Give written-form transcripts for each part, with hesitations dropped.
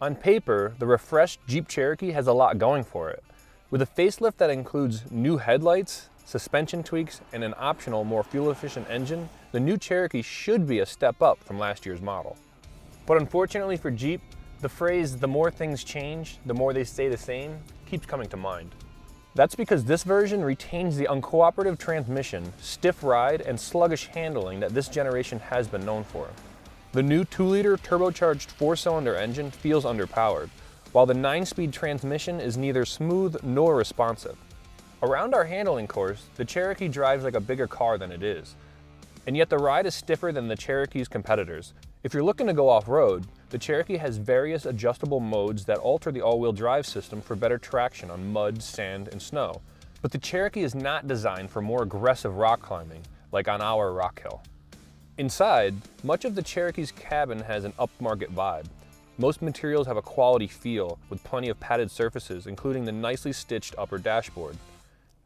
On paper, the refreshed Jeep Cherokee has a lot going for it. With a facelift that includes new headlights, suspension tweaks, and an optional, more fuel-efficient engine, the new Cherokee should be a step up from last year's model. But unfortunately for Jeep, the phrase, "the more things change, the more they stay the same," keeps coming to mind. That's because this version retains the uncooperative transmission, stiff ride, and sluggish handling that this generation has been known for. The new 2-liter turbocharged 4-cylinder engine feels underpowered, while the 9-speed transmission is neither smooth nor responsive. Around our handling course, the Cherokee drives like a bigger car than it is. And yet the ride is stiffer than the Cherokee's competitors. If you're looking to go off-road, the Cherokee has various adjustable modes that alter the all-wheel drive system for better traction on mud, sand, and snow. But the Cherokee is not designed for more aggressive rock climbing, like on our rock hill. Inside, much of the Cherokee's cabin has an upmarket vibe. Most materials have a quality feel, with plenty of padded surfaces, including the nicely stitched upper dashboard.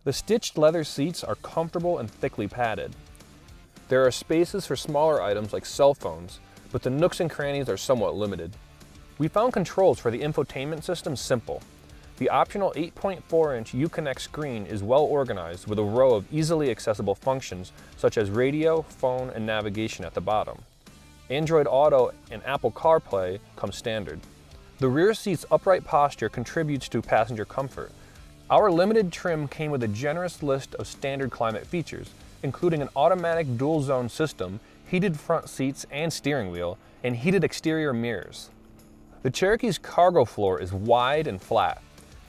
The stitched leather seats are comfortable and thickly padded. There are spaces for smaller items like cell phones, but the nooks and crannies are somewhat limited. We found controls for the infotainment system simple. The optional 8.4-inch UConnect screen is well organized with a row of easily accessible functions such as radio, phone, and navigation at the bottom. Android Auto and Apple CarPlay come standard. The rear seat's upright posture contributes to passenger comfort. Our limited trim came with a generous list of standard climate features, including an automatic dual-zone system, heated front seats and steering wheel, and heated exterior mirrors. The Cherokee's cargo floor is wide and flat.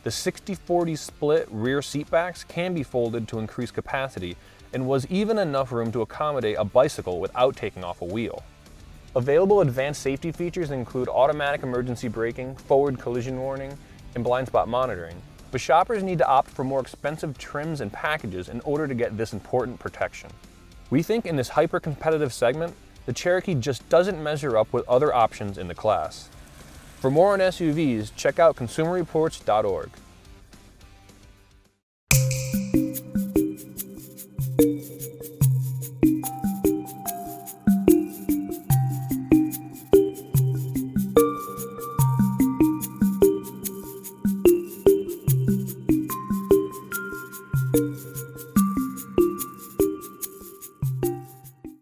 The 60-40 split rear seatbacks can be folded to increase capacity and was even enough room to accommodate a bicycle without taking off a wheel. Available advanced safety features include automatic emergency braking, forward collision warning, and blind spot monitoring. But shoppers need to opt for more expensive trims and packages in order to get this important protection. We think in this hyper-competitive segment, the Cherokee just doesn't measure up with other options in the class. For more on SUVs, check out consumerreports.org.